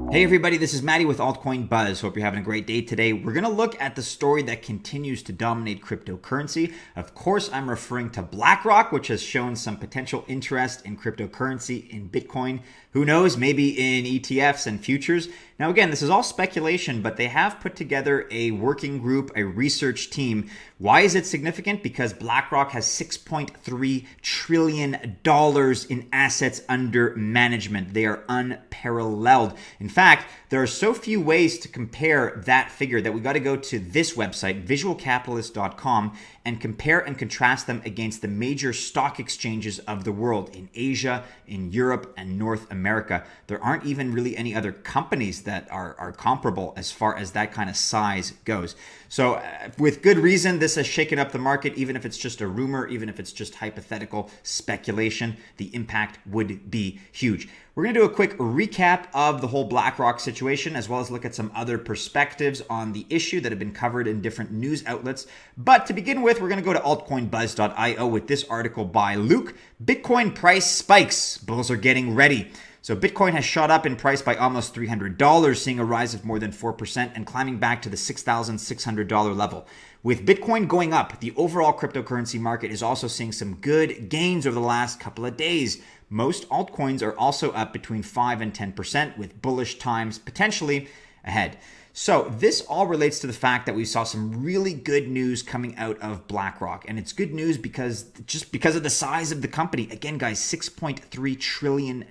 Hey everybody, this is Mattie with Altcoin Buzz. Hope you're having a great day today. We're going to look at the story that continues to dominate cryptocurrency. Of course, I'm referring to BlackRock, which has shown some potential interest in cryptocurrency, in Bitcoin. Who knows, maybe in ETFs and futures. Now again, this is all speculation, but they have put together a working group, a research team. Why is it significant? Because BlackRock has $6.3 trillion in assets under management. They are unparalleled. In fact, there are so few ways to compare that figure that we got to go to this website, visualcapitalist.com, and compare and contrast them against the major stock exchanges of the world in Asia, in Europe, and North America. There aren't even really any other companies that are comparable as far as that kind of size goes. So with good reason, this has shaken up the market. Even if it's just a rumor, even if it's just hypothetical speculation, the impact would be huge. We're going to do a quick recap of the whole BlackRock situation, as well as look at some other perspectives on the issue that have been covered in different news outlets. But to begin with, we're going to go to altcoinbuzz.io with this article by Luke. Bitcoin price spikes. Bulls are getting ready. So Bitcoin has shot up in price by almost $300, seeing a rise of more than 4% and climbing back to the $6,600 level. With Bitcoin going up, the overall cryptocurrency market is also seeing some good gains over the last couple of days. Most altcoins are also up between 5 and 10%, with bullish times potentially ahead. So this all relates to the fact that we saw some really good news coming out of BlackRock. And it's good news because of the size of the company. Again, guys, $6.3 trillion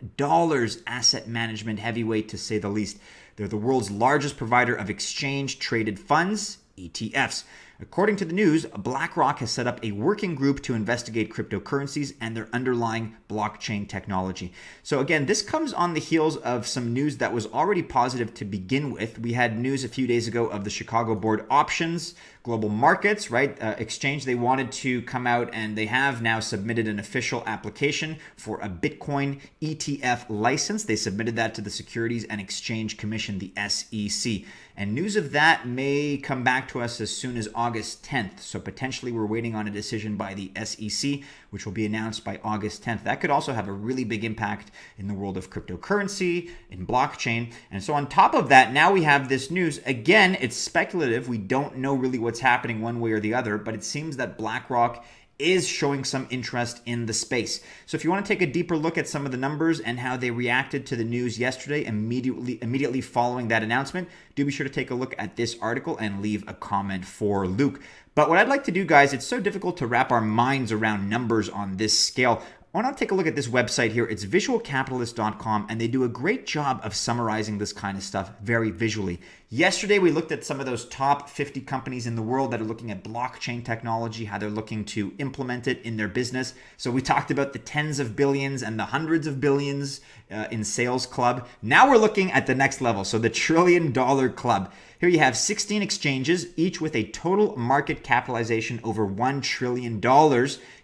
asset management heavyweight, to say the least. They're the world's largest provider of exchange-traded funds, ETFs. According to the news, BlackRock has set up a working group to investigate cryptocurrencies and their underlying blockchain technology. So again, this comes on the heels of some news that was already positive to begin with. We had news a few days ago of the Chicago Board Options Global Markets, right? Exchange. They wanted to come out, and they have now submitted an official application for a Bitcoin ETF license. They submitted that to the Securities and Exchange Commission, the SEC. And news of that may come back to us as soon as August 10th. So potentially we're waiting on a decision by the SEC, which will be announced by August 10th. That could also have a really big impact in the world of cryptocurrency, in blockchain. And so on top of that, now we have this news. Again, it's speculative. We don't know really what's happening one way or the other, but it seems that BlackRock is showing some interest in the space. So if you want to take a deeper look at some of the numbers and how they reacted to the news yesterday, immediately following that announcement, do be sure to take a look at this article and leave a comment for Luke. But what I'd like to do, guys, it's so difficult to wrap our minds around numbers on this scale. I want to take a look at this website here. It's visualcapitalist.com, and they do a great job of summarizing this kind of stuff very visually. Yesterday, we looked at some of those top 50 companies in the world that are looking at blockchain technology, how they're looking to implement it in their business. So we talked about the tens of billions and the hundreds of billions in sales club. Now we're looking at the next level, so the $1 trillion club. Here you have 16 exchanges, each with a total market capitalization over $1 trillion,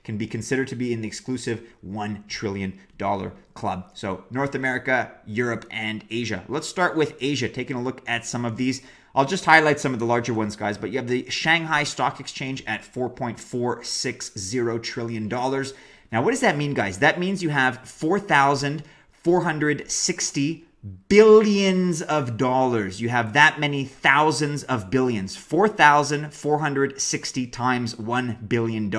can be considered to be in the exclusive $1 trillion club. So North America, Europe, and Asia. Let's start with Asia, taking a look at some of these. I'll just highlight some of the larger ones, guys, but you have the Shanghai Stock Exchange at $4.460 trillion. Now, what does that mean, guys? That means you have 4,460 billions of dollars. You have that many thousands of billions. 4,460 times $1 billion.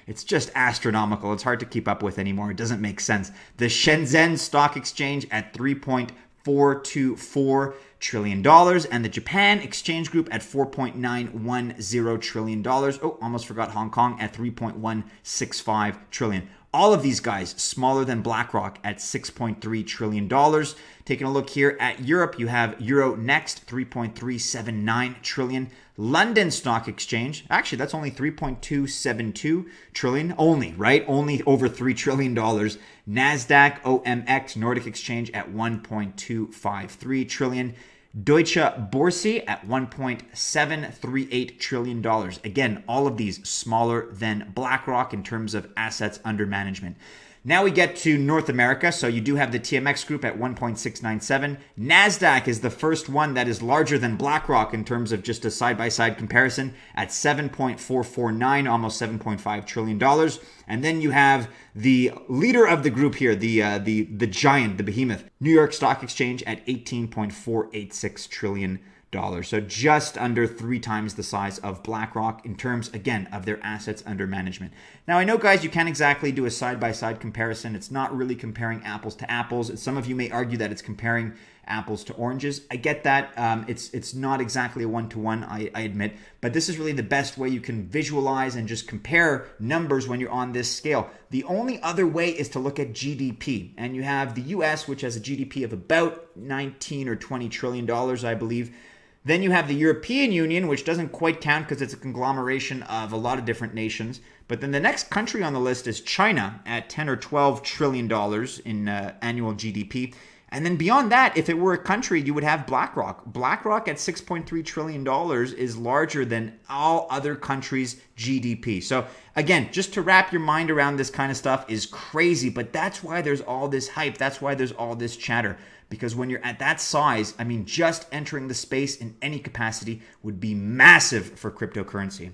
It's just astronomical. It's hard to keep up with anymore. It doesn't make sense. The Shenzhen Stock Exchange at $3.424 trillion, and the Japan Exchange Group at $4.910 trillion. Oh, almost forgot Hong Kong at $3.165 trillion. All of these guys smaller than BlackRock at $6.3 trillion. Taking a look here at Europe, you have Euronext, $3.379 trillion. London Stock Exchange, actually that's only $3.272 trillion, only, right? Only over $3 trillion. NASDAQ OMX Nordic Exchange at $1.253 trillion. Deutsche Börse at $1.738 trillion. Again, all of these smaller than BlackRock in terms of assets under management. Now we get to North America. So you do have the TMX group at 1.697. NASDAQ is the first one that is larger than BlackRock in terms of just a side-by-side comparison at 7.449, almost $7.5 trillion. And then you have the leader of the group here, the giant, the behemoth, New York Stock Exchange at $18.486 trillion. So just under 3 times the size of BlackRock in terms, again, of their assets under management. Now, I know, guys, you can't exactly do a side-by-side comparison. It's not really comparing apples to apples. Some of you may argue that it's comparing apples to oranges. I get that. It's not exactly a one-to-one, I admit, but this is really the best way you can visualize and just compare numbers when you're on this scale. The only other way is to look at GDP, and you have the US, which has a GDP of about 19 or 20 trillion dollars, I believe. Then you have the European Union, which doesn't quite count because it's a conglomeration of a lot of different nations. But then the next country on the list is China at 10 or 12 trillion dollars in annual GDP. And then beyond that, if it were a country, you would have BlackRock. BlackRock at $6.3 trillion is larger than all other countries' GDP. So again, just to wrap your mind around this kind of stuff is crazy, but that's why there's all this hype. That's why there's all this chatter. Because when you're at that size, I mean, just entering the space in any capacity would be massive for cryptocurrency.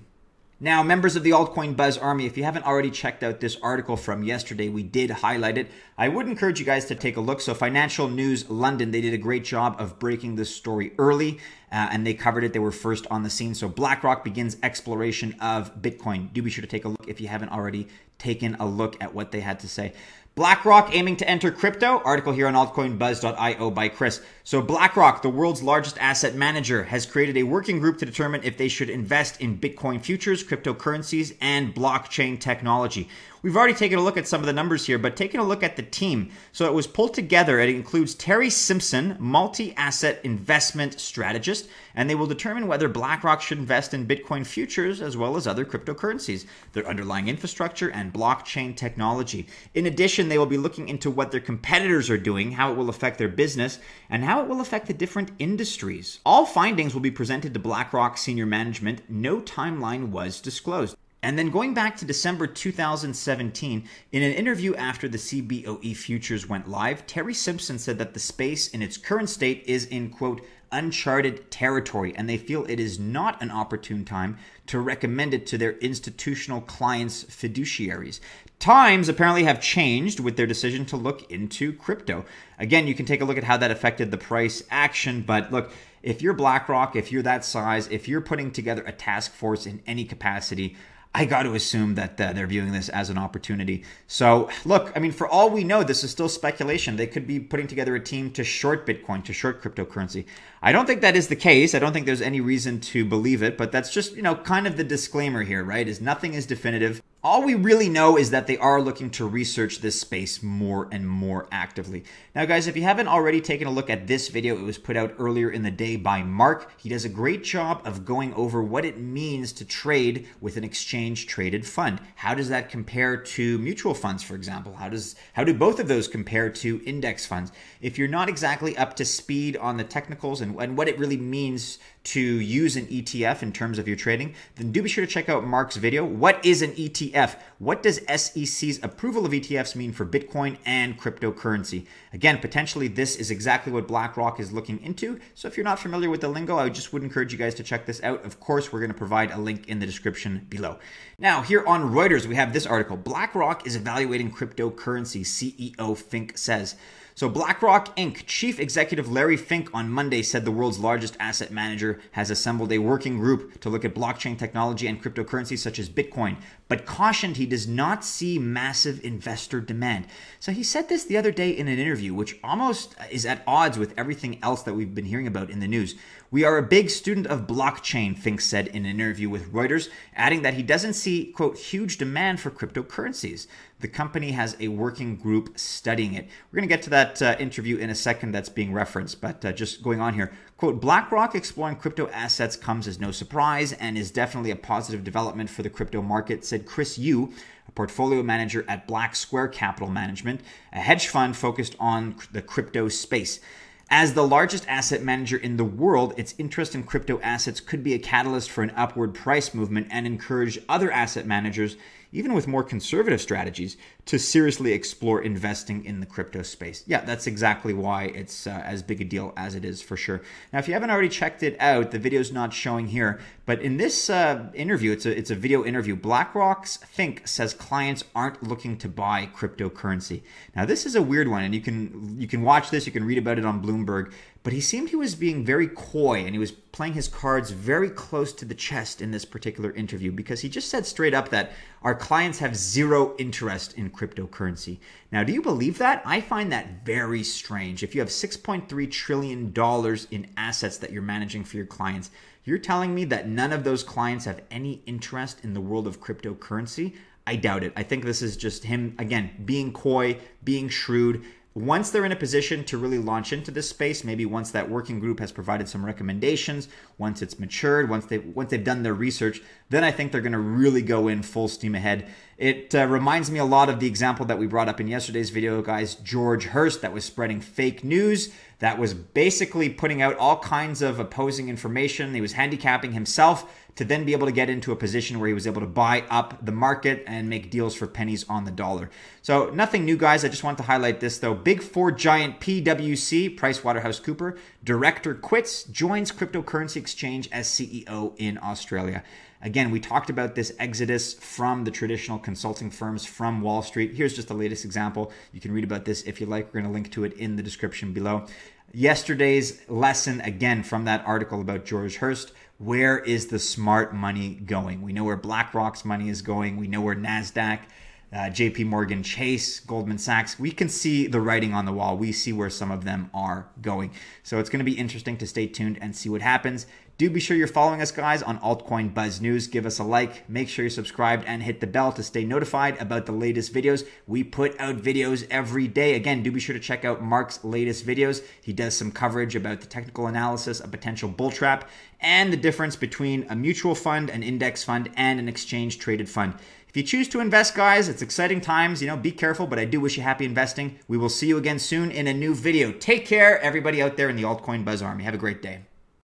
Now, members of the Altcoin Buzz Army, if you haven't already checked out this article from yesterday, we did highlight it. I would encourage you guys to take a look. So Financial News London, they did a great job of breaking this story early, and they covered it. They were first on the scene. So BlackRock begins exploration of Bitcoin. Do be sure to take a look if you haven't already taken a look at what they had to say. BlackRock aiming to enter crypto. Article here on altcoinbuzz.io by Chris. So BlackRock, the world's largest asset manager, has created a working group to determine if they should invest in Bitcoin futures, cryptocurrencies, and blockchain technology. We've already taken a look at some of the numbers here, but taking a look at the team. So it was pulled together. It includes Terry Simpson, multi-asset investment strategist, and they will determine whether BlackRock should invest in Bitcoin futures as well as other cryptocurrencies, their underlying infrastructure, and blockchain technology. In addition, they will be looking into what their competitors are doing, how it will affect their business, and how it will affect the different industries. All findings will be presented to BlackRock senior management. No timeline was disclosed. And then going back to December 2017, in an interview after the CBOE futures went live, Terry Simpson said that the space in its current state is in, quote, uncharted territory, and they feel it is not an opportune time to recommend it to their institutional clients' fiduciaries. Times apparently have changed with their decision to look into crypto. Again, you can take a look at how that affected the price action, but look, if you're BlackRock, if you're that size, if you're putting together a task force in any capacity, I got to assume that they're viewing this as an opportunity. So look, I mean, for all we know, this is still speculation. They could be putting together a team to short Bitcoin, to short cryptocurrency. I don't think that is the case. I don't think there's any reason to believe it, but that's just, kind of the disclaimer here, right? Is nothing is definitive. All we really know is that they are looking to research this space more and more actively. Now, guys, if you haven't already taken a look at this video, it was put out earlier in the day by Mark. He does a great job of going over what it means to trade with an exchange-traded fund. How does that compare to mutual funds, for example? How do both of those compare to index funds? If you're not exactly up to speed on the technicals and what it really means to use an ETF in terms of your trading, then do be sure to check out Mark's video. What is an ETF? What does SEC's approval of ETFs mean for Bitcoin and cryptocurrency? Again, potentially this is exactly what BlackRock is looking into. So if you're not familiar with the lingo, I just would encourage you guys to check this out. Of course, we're going to provide a link in the description below. Now, here on Reuters, we have this article. BlackRock is evaluating cryptocurrency, CEO Fink says. So BlackRock Inc. Chief Executive Larry Fink on Monday said the world's largest asset manager has assembled a working group to look at blockchain technology and cryptocurrencies such as Bitcoin, but cautioned he does not see massive investor demand. So he said this the other day in an interview, which almost is at odds with everything else that we've been hearing about in the news. We are a big student of blockchain, Fink said in an interview with Reuters, adding that he doesn't see, quote, huge demand for cryptocurrencies. The company has a working group studying it. We're going to get to that interview in a second that's being referenced, but just going on here. Quote, BlackRock exploring crypto assets comes as no surprise and is definitely a positive development for the crypto market, said Chris Yu, a portfolio manager at Black Square Capital Management, a hedge fund focused on the crypto space. As the largest asset manager in the world, its interest in crypto assets could be a catalyst for an upward price movement and encourage other asset managers even with more conservative strategies, to seriously explore investing in the crypto space. Yeah, that's exactly why it's as big a deal as it is, for sure. Now, if you haven't already checked it out, the video's not showing here, but in this interview, it's a video interview. BlackRock's Think says clients aren't looking to buy cryptocurrency. Now, this is a weird one, and you can watch this, you can read about it on Bloomberg, but he was being very coy, and he was playing his cards very close to the chest in this particular interview, because he just said straight up that our clients have zero interest in cryptocurrency. Now, do you believe that? I find that very strange. If you have $6.3 trillion in assets that you're managing for your clients, you're telling me that none of those clients have any interest in the world of cryptocurrency? I doubt it. I think this is just him, again, being coy, being shrewd. Once they're in a position to really launch into this space, maybe once that working group has provided some recommendations, once it's matured, once they've done their research, then I think they're going to really go in full steam ahead. It reminds me a lot of the example that we brought up in yesterday's video, guys. George Hurst, that was spreading fake news, that was basically putting out all kinds of opposing information. He was handicapping himself to then be able to get into a position where he was able to buy up the market and make deals for pennies on the dollar. So nothing new, guys. I just want to highlight this, though. Big Four giant PwC, PricewaterhouseCoopers, director quits, joins cryptocurrency exchange as CEO in Australia. Again, we talked about this exodus from the traditional consulting firms from Wall Street. Here's just the latest example. You can read about this if you like. We're going to link to it in the description below. Yesterday's lesson, again, from that article about George Hurst. Where is the smart money going? We know where BlackRock's money is going. We know where NASDAQ, JP Morgan Chase, Goldman Sachs, we can see the writing on the wall. We see where some of them are going. So it's going to be interesting to stay tuned and see what happens. Do be sure you're following us, guys, on Altcoin Buzz News. Give us a like. Make sure you're subscribed and hit the bell to stay notified about the latest videos. We put out videos every day. Again, do be sure to check out Mark's latest videos. He does some coverage about the technical analysis, a potential bull trap, and the difference between a mutual fund, an index fund, and an exchange-traded fund. If you choose to invest, guys, it's exciting times. Be careful, but I do wish you happy investing. We will see you again soon in a new video. Take care, everybody out there in the Altcoin Buzz Army. Have a great day.